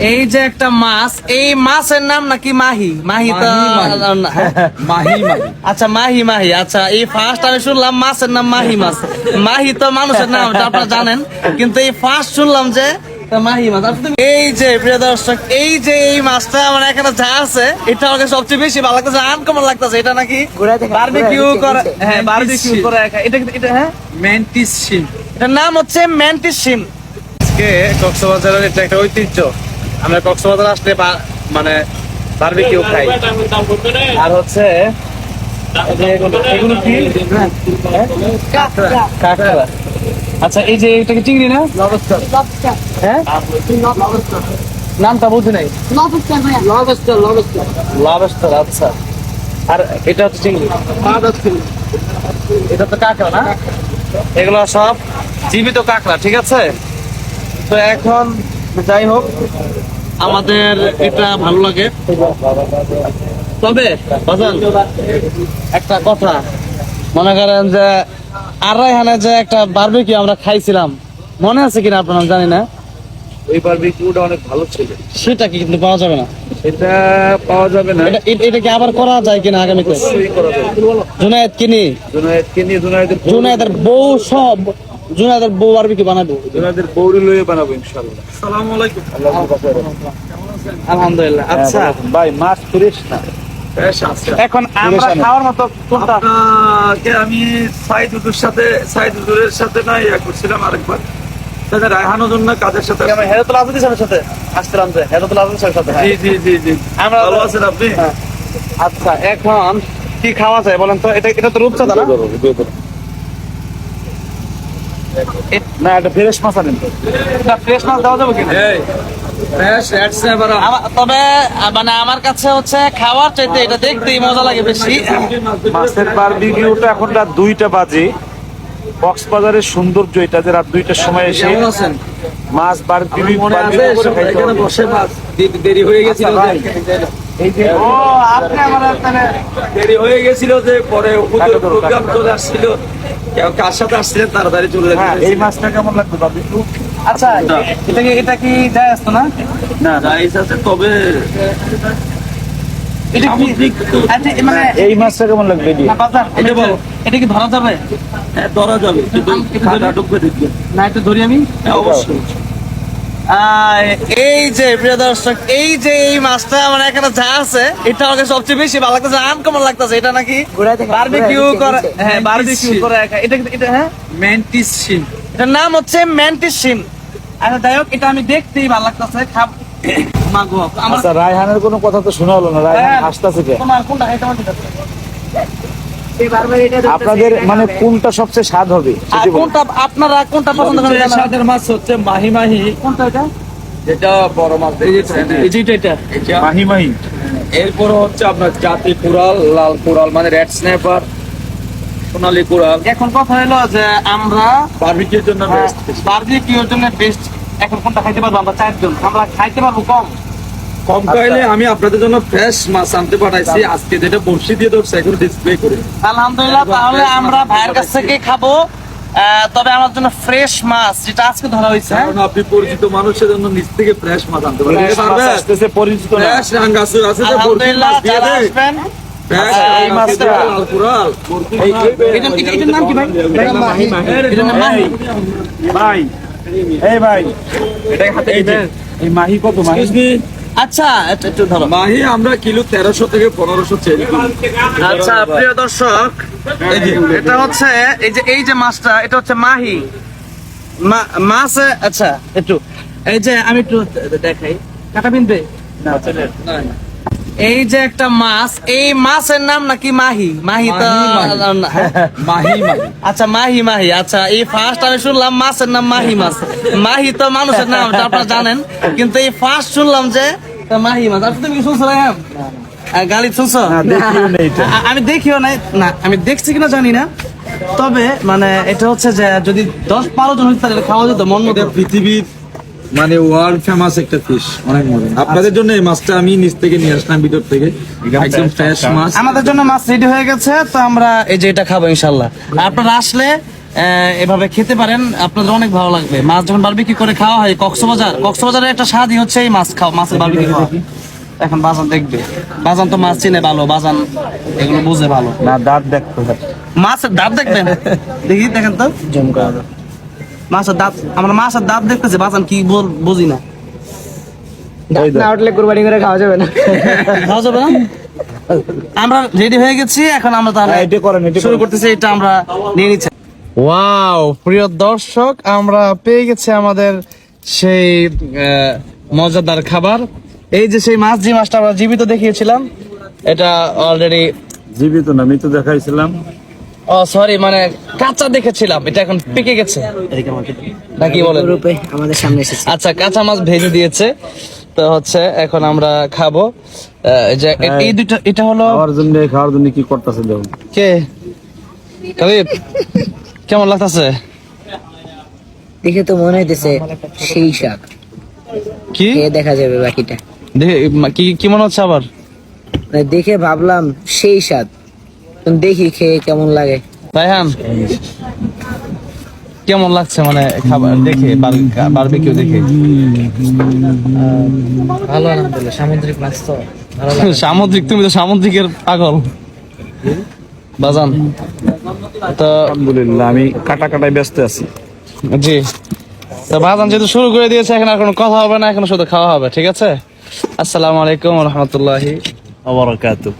এই যে একটা মাছ, এই মাছের নাম নাকি মাহি? মাহি তো মাহি আচ্ছা, মাহি মাহি। আচ্ছা, এই ফার্স্ট আমি শুনলাম মাছের নাম মাহি মাছ। মাহি তো মানুষের নাম, এটা আপনারা জানেন, কিন্তু এই ফার্স্ট শুনলাম যে মাহি মাছ। এই যে প্রিয় দর্শক, এই যে এই মাছটা আমার এখানে যা আছে, এটা আমাকে সবচেয়ে বেশি ভালো লাগতেছে, আনকমন লাগতেছে। এটা নাকি বারবিকিউ করে, হ্যাঁ বারবিকিউ করে এটা এটা হ্যাঁ ম্যান্টিস শিম। এটার নাম হচ্ছে ম্যান্টিস শিম। আজকে কক্সবাজারের এটা একটা ঐতিহ্য, আমরা কক্সবাজার আসলে মানে বারবিকিউ খাই। আর হচ্ছে এগুলো কি? কাঁকড়া। আচ্ছা, এই যে এটাকে চিংড়ি না? হ্যাঁ, নামটা বুঝি নাই। লবস্টার। আচ্ছা, আর এটা হচ্ছে চিংড়ি, এটা তো কাঁকড়া না? এগুলো সব জীবিত কাঁকড়া, ঠিক আছে। তো এখন যাই হোক, আমাদের এটা ভালো লাগে। তবে বাজান একটা কথা, মনে করেন যে আর এখানে যে একটা বারবিকিউ আমরা খাইছিলাম, মনে আছে কিনা আপনার জানি না। ওই বারবিকিউটা অনেক ভালো ছিল। সেটা কি কিন্তু পাওয়া যাবে না? এটা পাওয়া যাবে না। এটা কি আবার করা যায় কিনা আগামীতে? জুনায়েদ কিনি, জুনায়েদের বউ সব, জুনায়েদের বউ বারবিকিউ বানাবো, জুনায়েদের বউরি লইয়ে বানাবো ইনশাআল্লাহ। আসসালামু আলাইকুম। আলহামদুলিল্লাহ। আচ্ছা ভাই, মাছ ফ্রেশ না? এখন আমরা খাওয়ার মতো কোনটা? আমি সাইদুরের সাথে না ইয়া করছিলাম আরেকবার, রায়হানুর জন্য কাজের সাথে হেদাতুল আজিজ স্যারের সাথে আসছিলাম, যে হেদাতুল আজিজ স্যারের সাথে। জি আমরা ভালো আছেন আপনি? আচ্ছা, এখন কি খাওয়া যায় বলেন তো? এটা তো রূপচাঁদা না? না, এটা ফ্রেশ মাছ আনেন তো। এটা ফ্রেশ মাছ দেওয়া যাবে কিনা? তবে মানে আমার কাছে হচ্ছে খাওয়ার চাইতে এটা দেখতেই মজা লাগে বেশি। মাছের বারবিকিউটা এখন রাত 2টা বাজে। কক্সবাজারের সৌন্দর্য এটা যে রাত 2টার সময় এসে মাছ বারবিকিউ দেরি হয়ে গেছিল, দেরি হয়ে গেছিল যে পরে প্রোগ্রাম চলে আসছিল, কার সাথে আসছিলেন তাড়াতাড়ি চলে যাবে। এই মাছটা কেমন লাগবে বারবিকিউ? আচ্ছা, এটা কি যায় আসতো না? না রাইস আছে, তবে আচ্ছা, মানে এই মাছটা কেমন লাগবে? এটা বলো, এটা কি ধরা যাবে? হ্যাঁ ধরা যাবে, কিন্তু ঢুকবে দেখবে না, একটু ধরি আমি। অবশ্যই। এই যে প্রিয় দর্শক, এই যে এই মাছটা আমার এখানে যা আছে, এটা আমাকে সবচেয়ে বেশি ভালো লাগতেছে, আনকমন লাগতেছে। এটা নাকি বারবিকিউ করে, হ্যাঁ বারবিকিউ করে এটা হ্যাঁ ম্যান্টিস শিম। এটার নাম হচ্ছে ম্যান্টিস শিম। আচ্ছা যাই হোক, এটা আমি দেখতেই ভালো লাগতেছে। আচ্ছা, রায়হানের কোনো কথা তো শোনা হলো না, রায়হান হাসতেছে কে? কোনটা খাইতে আমার ঠিক আছে? আপনাদের মানে কোনটা সবচেয়ে স্বাদ হবে? কোনটা আপনারা কোনটা পছন্দ করেন? স্বাদের মাছ হচ্ছে মাহি মাহি। কোনটা এটা? এটা বড় মাছ, এটা মাহি মাহি। এরপর হচ্ছে আপনার জাতি কুড়াল, লাল কুড়াল মানে রেড স্ন্যাপার, সোনালী কুড়াল। এখন কথা হলো যে আমরা বারবিকিউর জন্য বেস্ট। বারবিকিউর জন্য বেস্ট। এখন কোনটা খাইতে পারবো আমরা? 4 জন আমরা খাইতে পারবো কম খাইলে আমি আপনাদের জন্য ফ্রেশ মাছ আনতে পাঠাইছি আজকে, যেটা বড়শি দিয়ে ধরছে এখন ডিসপ্লে করে। আলহামদুলিল্লাহ। তাহলে আমরা ভাইয়ের কাছ থেকে খাবো, তবে আমার জন্য ফ্রেশ মাছ যেটা আজকে ধরা হয়েছে। কারণ আপনি পরিচিত মানুষের জন্য নিচ থেকে ফ্রেশ মাছ আনতে পারবেন। পরিচিত না। ফ্রেশ রাঙ্গাসু আছে, যে বড়শি আলহামদুলিল্লাহ, মাছ দিয়ে যারা দেয়। আসবেন। ফ্রেশ এই মাছটা লাল কুড়াল। এটার নাম কি ভাই? এটার নাম মাহি। ভাই, এই ভাই, এটাই হাতে এই যে এই মাহি কত? মাহি আচ্ছা, একটু ধরো। মাহি আমরা কিলো 1300 থেকে 1500 চেয়ে করি। আচ্ছা প্রিয় দর্শক, এই যে এটা হচ্ছে এই যে মাছটা, এটা হচ্ছে মাহি মাছ। আচ্ছা একটু এই যে আমি একটু দেখাই, কাটা বিনবে না। এই যে একটা মাছ, এই মাছের নাম নাকি মাহি? মাহি তো মাহি আচ্ছা, মাহি মাহি। আচ্ছা, এই ফার্স্ট আমি শুনলাম মাছের নাম মাহি মাছ। মাহি তো মানুষের নাম, এটা আপনারা জানেন, কিন্তু এই ফার্স্ট শুনলাম যে মাহি মাছ। আর তুমি কি শুনছো? গালি শুনছো? আমি দেখিও নাই, না আমি দেখছি কিনা জানি না, তবে মানে এটা হচ্ছে যে যদি 10-12 জন হইতো তাহলে খাওয়া যেত মন মতো। পৃথিবীর মানে ওয়ার্ল্ড ফেমাস একটা ফিশ, অনেক মজা। আপনাদের জন্য এই মাছটা আমি নিচ থেকে নিয়ে আসলাম, ভিতর থেকে একদম ফ্রেশ মাছ। আমাদের জন্য মাছ রেডি হয়ে গেছে, তো আমরা এই যে এটা খাবো ইনশাল্লাহ। আপনারা আসলে এভাবে খেতে পারেন, আপনাদের অনেক ভালো লাগবে। মাছ যখন বারবিকিউ করে খাওয়া হয় কক্সবাজারের একটা স্বাদই হচ্ছে এই মাছের বারবিকিউ খাওয়া। এখন বাজান দেখবে, বাজান তো মাছ চিনে ভালো, বাজান এগুলো বুঝে ভালো। না দাঁত দেখতে মাছের দাঁত দেখবেন, দেখেন তো মাছের দাঁত, আমরা মাছের দাঁত দেখতেছি, বাজান কি বুঝি না। না উঠলে কুরবানি করে খাওয়া যাবে না। খাওয়া যাবে না? আমরা রেডি হয়ে গেছি, এখন আমরা তাহলে এটা করেন, এটা শুরু করেন। করতেছি। এটা আমরা নিয়ে নিচ্ছি। ওয়াও, প্রিয় দর্শক, আমরা পেয়ে গেছি আমাদের সেই মজাদার খাবার। এই যে সেই মাছ, যে মাছটা আমরা জীবিত দেখিয়েছিলাম, এটা অলরেডি, জীবিত না মৃত দেখাইছিলাম। ও সরি, মানে কাঁচা দেখেছিলাম, এটা এখন পেকে গেছে নাকি বলেন? রূপে আমাদের সামনে এসেছে। আচ্ছা, কাঁচা মাছ ভেজে দিয়েছে, তো হচ্ছে এখন আমরা খাবো। যে এই দুইটা, এটা হলো খাওয়ার জন্য কি করতেছে দেখুন। কে কাবিব, কেমন লাগতেছে? দেখে তো মনে হইতেছে সেই শাক, কি খেয়ে দেখা যাবে বাকিটা। দেখে কি কি মনে হচ্ছে আবার? মানে দেখে ভাবলাম সেই স্বাদ, দেখি খেয়ে কেমন লাগে। রায়হান, কেমন লাগছে মানে খাবার দেখে, বারবিকিউ দেখে? ভালো, আলহামদুলিল্লাহ। সামুদ্রিক মাছ তো ভালো লাগে। সামুদ্রিক, তুমি তো সামুদ্রিকের পাগল বাজান। তো আলহামদুলিল্লাহ, আমি কাটায় ব্যস্ত আছি। জি, তো বাজান যেহেতু শুরু করে দিয়েছে, এখন আর কোনো কথা হবে না, এখন শুধু খাওয়া হবে। ঠিক আছে, আসসালামু আলাইকুম ওয়া রাহমাতুল্লাহি ওয়া বারাকাতুহু।